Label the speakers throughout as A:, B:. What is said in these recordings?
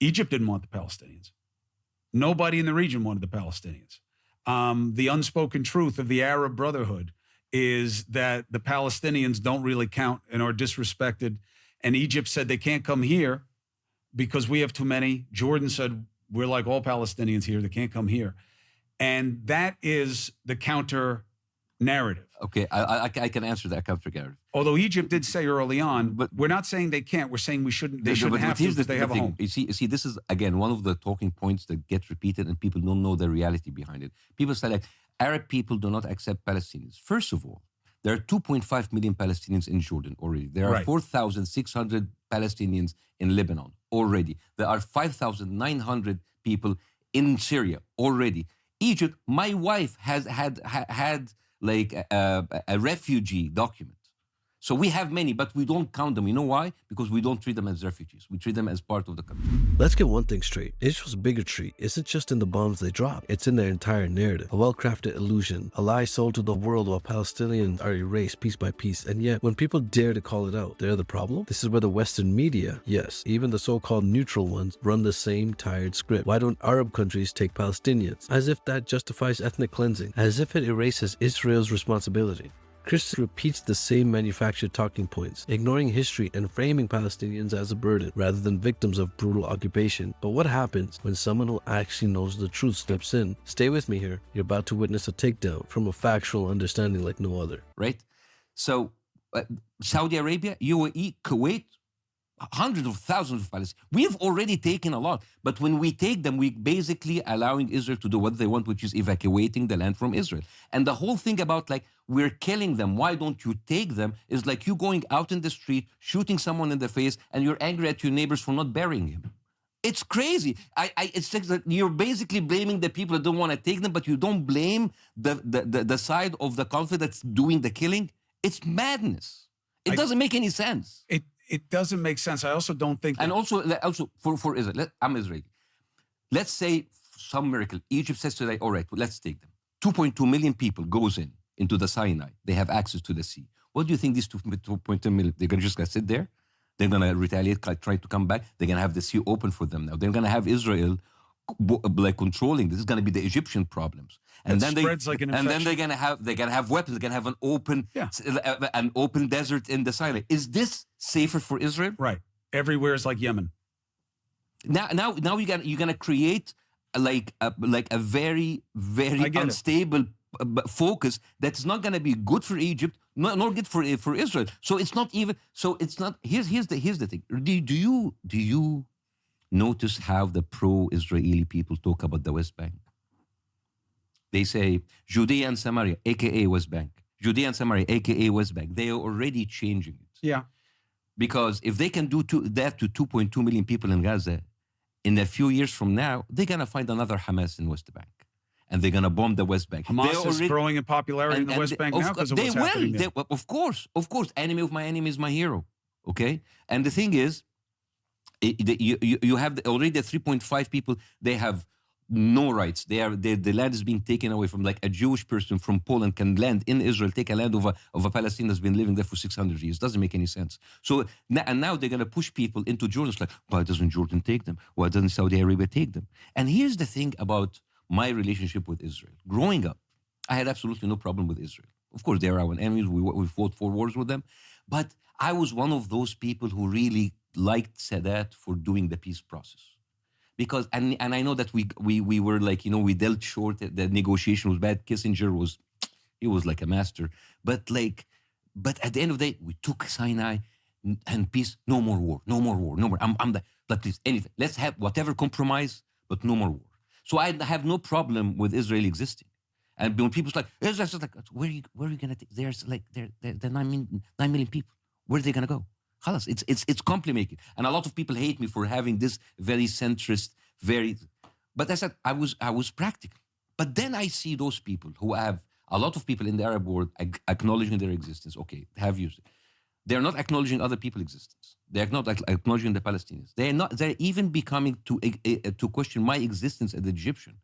A: Egypt didn't want the Palestinians. Nobody in the region wanted the Palestinians. The unspoken truth of the Arab Brotherhood is that the Palestinians don't really count and are disrespected. And Egypt said they can't come here because we have too many. Jordan said, we're like all Palestinians here. They can't come here. And that is the counter narrative.
B: Okay, I can answer that counter narrative.
A: Although Egypt did say early on, but we're not saying they can't. We're saying we shouldn't. They shouldn't have to because they have a home.
B: You see, this is again one of the talking points that get repeated, and people don't know the reality behind it. People say like Arab people do not accept Palestinians. First of all, there are 2.5 million Palestinians in Jordan already. There are 4,600 Palestinians in Lebanon already. There are 5,900 people in Syria already. Egypt, my wife has had like a refugee document. So we have many, but we don't count them. You know why? Because we don't treat them as refugees. We treat them as part of the country.
C: Let's get one thing straight. Israel's bigotry isn't just in the bombs they drop. It's in their entire narrative. A well-crafted illusion. A lie sold to the world while Palestinians are erased piece by piece. And yet, when people dare to call it out, they're the problem? This is where the Western media, yes, even the so-called neutral ones, run the same tired script. Why don't Arab countries take Palestinians? As if that justifies ethnic cleansing. As if it erases Israel's responsibility. Chris repeats the same manufactured talking points, ignoring history and framing Palestinians as a burden rather than victims of brutal occupation. But what happens when someone who actually knows the truth steps in? Stay with me here. You're about to witness a takedown from a factual understanding like no other.
B: Right? So, Saudi Arabia, UAE, Kuwait, hundreds of thousands of Palestinians. We've already taken a lot. But when we take them, we basically allowing Israel to do what they want, which is evacuating the land from Israel. And the whole thing about like, we're killing them, why don't you take them, is like you going out in the street, shooting someone in the face, and you're angry at your neighbors for not burying him. It's crazy. It's like that you're basically blaming the people that don't want to take them, but you don't blame the side of the conflict that's doing the killing. It's madness. It doesn't make any sense.
A: It doesn't make sense. I also don't think.
B: And also for Israel, I'm Israeli. Let's say some miracle, Egypt says today, all right, well, let's take them. 2.2 million people goes into the Sinai. They have access to the sea. What do you think these 2.2 million, they're going to just sit there? They're going to retaliate, try to come back. They're going to have the sea open for them now. They're going to have Israel like controlling. This is going to be the Egyptian problems. And then
A: like an infection.
B: then they're going to have weapons. They're going to have an open desert in the Sinai. Is this safer for Israel?
A: Right. Everywhere is like Yemen.
B: Now you're going to create like a very unstable focus that's not going to be good for Egypt, nor good for Israel. So it's not even. So it's not. Here's the thing. Do you notice how the pro-Israeli people talk about the West Bank? They say Judea and Samaria, aka West Bank. Judea and Samaria, aka West Bank. They are already changing it.
A: Yeah.
B: Because if they can do that to 2.2 million people in Gaza, in a few years from now, they're going to find another Hamas in West Bank. And they're going to bomb the West Bank.
A: Hamas is growing in popularity in the West Bank now because of what's happening there.
B: Of course. Enemy of my enemy is my hero. Okay? And the thing is, you have already the 3.5 people, they have no rights. The land is being taken away from, like a Jewish person from Poland can land in Israel, take a land of a Palestinian that's been living there for 600 years. Doesn't make any sense. So, and now they're going to push people into Jordan. It's like, why doesn't Jordan take them? Why doesn't Saudi Arabia take them? And here's the thing about my relationship with Israel. Growing up, I had absolutely no problem with Israel. Of course, they are our enemies. We fought 4 wars with them. But I was one of those people who really liked Sadat for doing the peace process. Because, and I know that we were like, we dealt short, the negotiation was bad. Kissinger was like a master. But at the end of the day, we took Sinai and peace, no more war. Like please, anything. Let's have whatever compromise, but no more war. So I have no problem with Israel existing. And when people's like, Israel's like, where are you going to take? There's 9 million people. Where are they going to go? Khalas, it's complicated. And a lot of people hate me for having this very centrist, but I said, I was practical. But then I see those people who have a lot of people in the Arab world acknowledging their existence. Okay, have used it. They're not acknowledging other people's existence. They're not acknowledging the Palestinians. They're even becoming to question my existence as an Egyptian.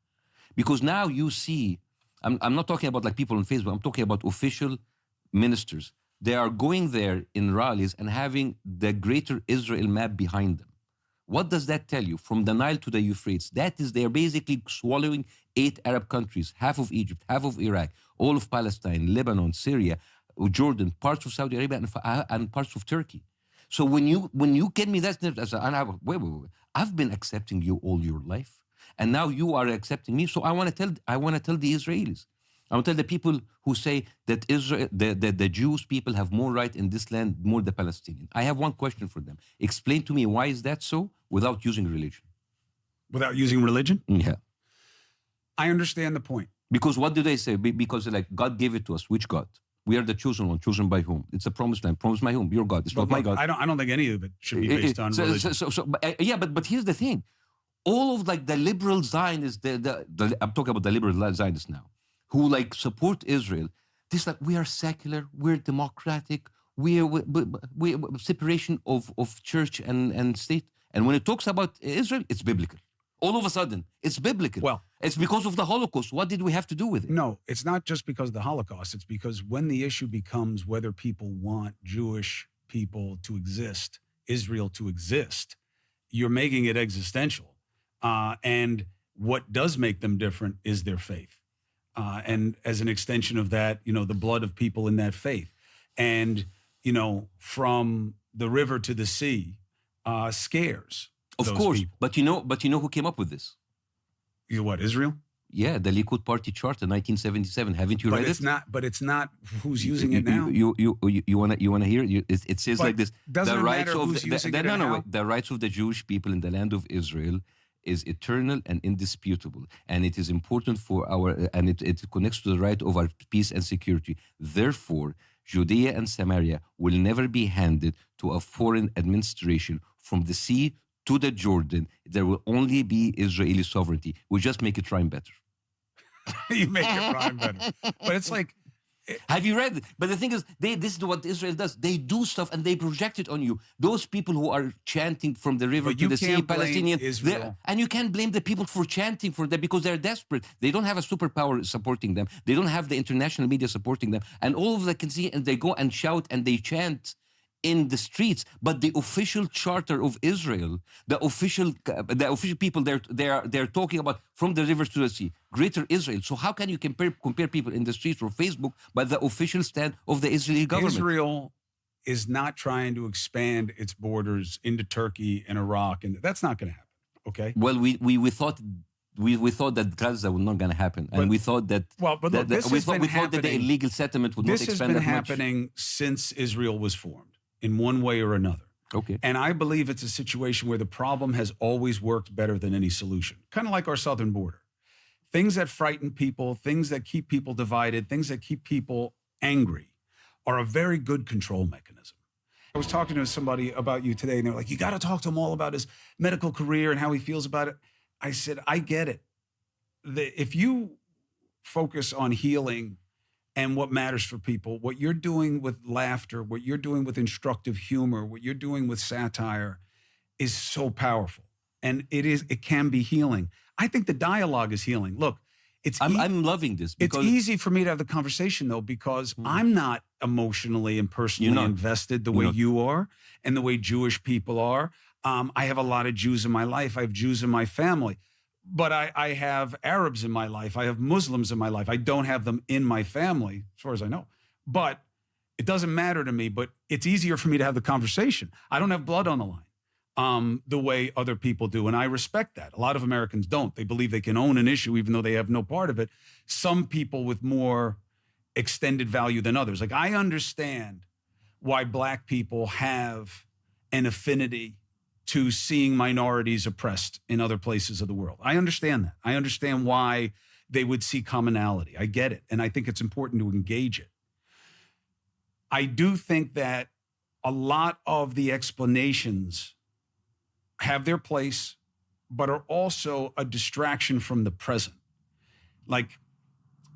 B: Because now you see, I'm not talking about like people on Facebook, I'm talking about official ministers. They are going there in rallies and having the greater Israel map behind them. What does that tell you? From the Nile to the Euphrates, they're basically swallowing 8 Arab countries, half of Egypt, half of Iraq, all of Palestine, Lebanon, Syria, Jordan, parts of Saudi Arabia, and parts of Turkey. So when you get me that, wait, I've been accepting you all your life, and now you are accepting me. So I want to tell the Israelis, I want to tell the people who say that Israel, the Jewish people have more right in this land more than the Palestinians. I have one question for them. Explain to me why is that so without using religion.
A: Without using religion?
B: Yeah.
A: I understand the point.
B: Because what do they say? Because like God gave it to us. Which God? We are the chosen one. Chosen by whom? It's a promised land. Promised by whom? Your God. It's not my God.
A: I don't think any of it should be based on religion.
B: But here's the thing. All of like the liberal Zionists, I'm talking about the liberal Zionists now, who like support Israel. This like we are secular, we're democratic, we're separation of church and state. And when it talks about Israel, it's biblical. All of a sudden, it's biblical.
A: Well,
B: it's because of the Holocaust. What did we have to do with it?
A: No, it's not just because of the Holocaust. It's because when the issue becomes whether people want Jewish people to exist, Israel to exist, you're making it existential. And what does make them different is their faith. And as an extension of that, the blood of people in that faith. And, from the river to the sea scares.
B: Of course, people. But you know who came up with this?
A: What, Israel?
B: Yeah, the Likud Party Charter, 1977. Haven't you read it?
A: But it's not who's using it now.
B: You wanna hear? It says like this:
A: the rights of
B: the rights of the Jewish people in the land of Israel is eternal and indisputable, and it is important for it connects to the right of our peace and security. Therefore, Judea and Samaria will never be handed to a foreign administration. From the sea to the Jordan, there will only be Israeli sovereignty. We just make it rhyme better.
A: You make it rhyme better. But it's like...
B: Have you read it? But the thing is, this is what Israel does. They do stuff and they project it on you. Those people who are chanting from the river to the sea, Palestinian, and you can't blame the people for chanting for that because they're desperate. They don't have a superpower supporting them. They don't have the international media supporting them. And all of them can see, and they go and shout and they chant in the streets, but the official charter of Israel, the official people, they're talking about from the river to the sea, greater Israel. So how can you compare people in the streets or Facebook by the official stand of the Israeli government?
A: Israel is not trying to expand its borders into Turkey and Iraq, and that's not going to happen. Okay.
B: Well, we thought. We thought that Gaza was not going to happen, and we thought that.
A: Well, but look, we thought
B: that the illegal settlement would not expand that much.
A: This has been happening since Israel was formed, in one way or another.
B: Okay.
A: And I believe it's a situation where the problem has always worked better than any solution. Kind of like our southern border. Things that frighten people, things that keep people divided, things that keep people angry are a very good control mechanism. I was talking to somebody about you today, and they're like, you got to talk to him all about his medical career and how he feels about it. I said, I get it. If you focus on healing and what matters for people, what you're doing with laughter, what you're doing with instructive humor, what you're doing with satire is so powerful. And it can be healing. I think the dialogue is healing. Look,
B: I'm loving this.
A: It's easy for me to have the conversation, though, because I'm not emotionally and personally invested the way you are and the way Jewish people are. I have a lot of Jews in my life. I have Jews in my family. But I have Arabs in my life. I have Muslims in my life. I don't have them in my family, as far as I know. But it doesn't matter to me. But it's easier for me to have the conversation. I don't have blood on the line the way other people do. And I respect that. A lot of Americans don't. They believe they can own an issue even though they have no part of it. Some people with more extended value than others. Like, I understand why Black people have an affinity to seeing minorities oppressed in other places of the world. I understand that. I understand why they would see commonality. I get it. And I think it's important to engage it. I do think that a lot of the explanations have their place, but are also a distraction from the present. Like,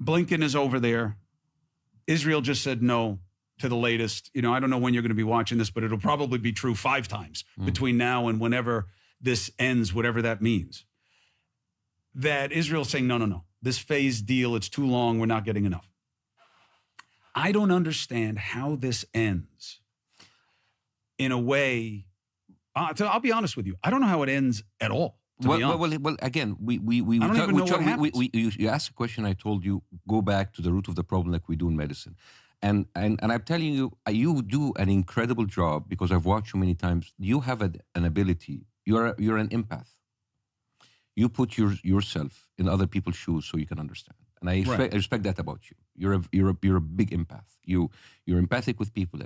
A: Blinken is over there. Israel just said no to the latest. I don't know when you're going to be watching this, but it'll probably be true 5 times between now and whenever this ends, whatever that means. That Israel's saying, no. This phase deal, it's too long. We're not getting enough. I don't understand how this ends in a way I'll be honest with you. I don't know how it ends at all.
B: Well, again, we
A: I don't even know what happens.
B: you asked a question. I told you go back to the root of the problem, like we do in medicine, and I'm telling you, you do an incredible job because I've watched you many times. You have an ability. You're an empath. You put yourself in other people's shoes so you can understand, and I respect that about you. You're a big empath. You're empathic with people,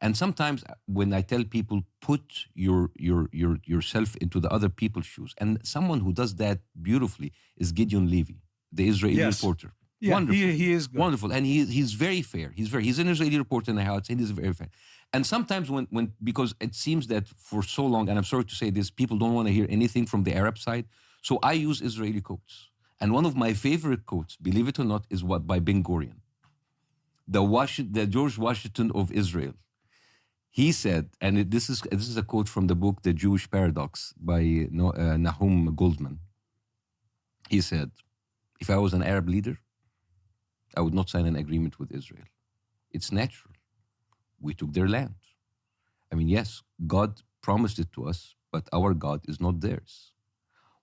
B: and sometimes when I tell people put yourself into the other people's shoes, and someone who does that beautifully is Gideon Levy, the Israeli reporter.
A: Yeah,
B: wonderful.
A: He is good.
B: Wonderful, and he's very fair. He's an Israeli reporter in the house, and he's very fair. And sometimes when because it seems that for so long, and I'm sorry to say this, people don't want to hear anything from the Arab side. So I use Israeli quotes. And one of my favorite quotes, believe it or not, is by Ben Gurion, the George Washington of Israel. He said, and this is a quote from the book The Jewish Paradox by Nahum Goldman. He said, if I was an Arab leader, I would not sign an agreement with Israel. It's natural. We took their land. I mean, yes, God promised it to us, but our God is not theirs.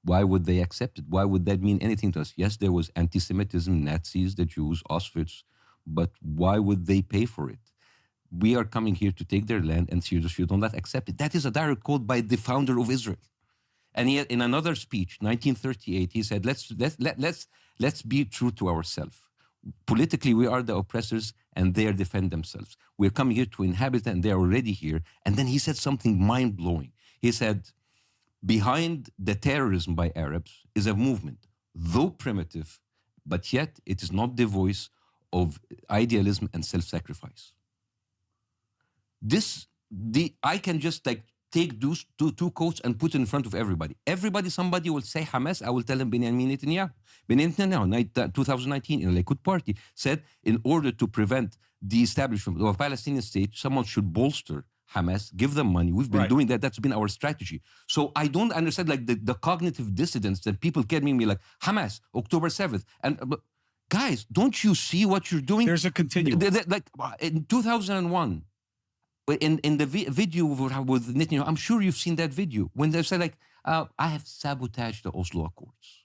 B: Why would they accept it? Why would that mean anything to us? Yes, there was anti-Semitism, Nazis, the Jews, Auschwitz, but why would they pay for it? We are coming here to take their land, and you do not accept it. That is a direct quote by the founder of Israel. And he, in another speech, 1938, he said, let's be true to ourselves. Politically, we are the oppressors, and they defend themselves. We're coming here to inhabit, and they are already here. And then he said something mind-blowing. He said, behind the terrorism by Arabs is a movement, though primitive, but yet it is not the voice of idealism and self-sacrifice. I can just take those two quotes and put it in front of everybody. Somebody will say Hamas, I will tell them Benjamin Netanyahu. Benjamin Netanyahu, 2019, in the Likud party, said in order to prevent the establishment of a Palestinian state, someone should bolster Hamas, give them money. We've been doing that. That's been our strategy. So I don't understand the cognitive dissonance that people get me like Hamas, October 7th. And guys, don't you see what you're doing?
A: There's a continuum.
B: Like in 2001, in the video with Netanyahu, I'm sure you've seen that video when they say I have sabotaged the Oslo Accords.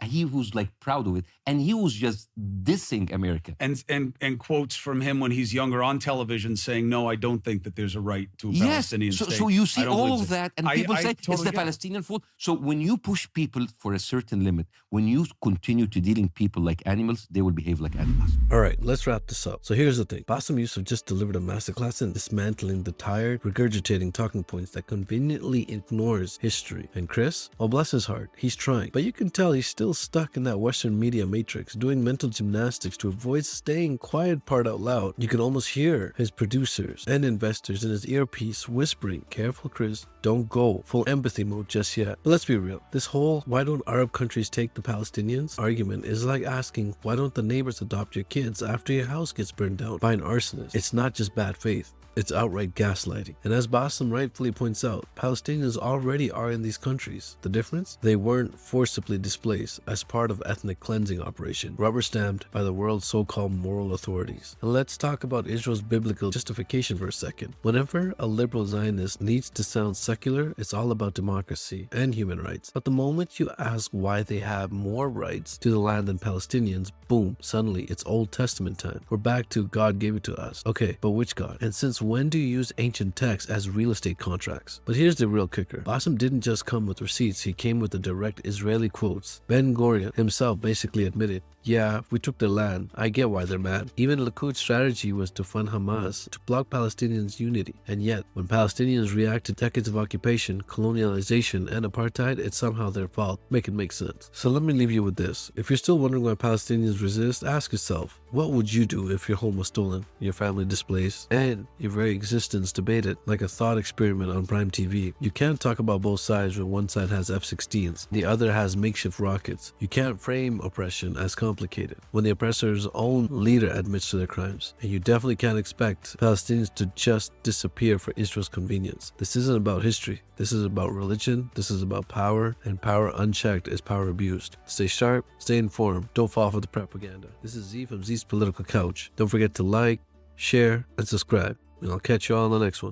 B: He was proud of it, and he was just dissing America.
A: And quotes from him when he's younger on television saying, "No, I don't think that there's a right to a Palestinian state."
B: So you see all of that, and people say
A: totally
B: it's the Palestinian fault. So when you push people for a certain limit, when you continue to dealing people like animals, they will behave like animals.
C: All right, let's wrap this up. So here's the thing. Bassem Youssef just delivered a masterclass in dismantling the tired, regurgitating talking points that conveniently ignores history. And Chris, well, bless his heart, he's trying. But you can tell he's still stuck in that Western media matrix, doing mental gymnastics to avoid saying quiet part out loud. You can almost hear his producers and investors in his earpiece whispering, "Careful, Chris, don't go full empathy mode just yet." But let's be real. This whole "why don't Arab countries take the Palestinians" argument is like asking, why don't the neighbors adopt your kids after your house gets burned down by an arsonist? It's not just bad faith. It's outright gaslighting. And as Bassem rightfully points out, Palestinians already are in these countries. The difference? They weren't forcibly displaced as part of ethnic cleansing operation, rubber-stamped by the world's so-called moral authorities. And let's talk about Israel's biblical justification for a second. Whenever a liberal Zionist needs to sound secular, it's all about democracy and human rights. But the moment you ask why they have more rights to the land than Palestinians, boom, suddenly it's Old Testament time. We're back to God gave it to us. Okay, but which God? And since when do you use ancient texts as real estate contracts? But here's the real kicker. Bassem didn't just come with receipts, he came with the direct Israeli quotes. Ben Gurion himself basically admitted, yeah, we took their land. I get why they're mad. Even Likud's strategy was to fund Hamas, to block Palestinians' unity. And yet, when Palestinians react to decades of occupation, colonialization, and apartheid, it's somehow their fault. Make it make sense. So let me leave you with this. If you're still wondering why Palestinians resist, ask yourself, what would you do if your home was stolen, your family displaced, and your very existence debated like a thought experiment on Prime TV? You can't talk about both sides when one side has F-16s, the other has makeshift rockets. You can't frame oppression as complicated when the oppressor's own leader admits to their crimes. And you definitely can't expect Palestinians to just disappear for Israel's convenience. This isn't about history. This is about religion. This is about power, and power unchecked is power abused. Stay sharp, stay informed, don't fall for the propaganda. This is Z from Z's Political Couch. Don't forget to like, share, and subscribe. And I'll catch you all on the next one.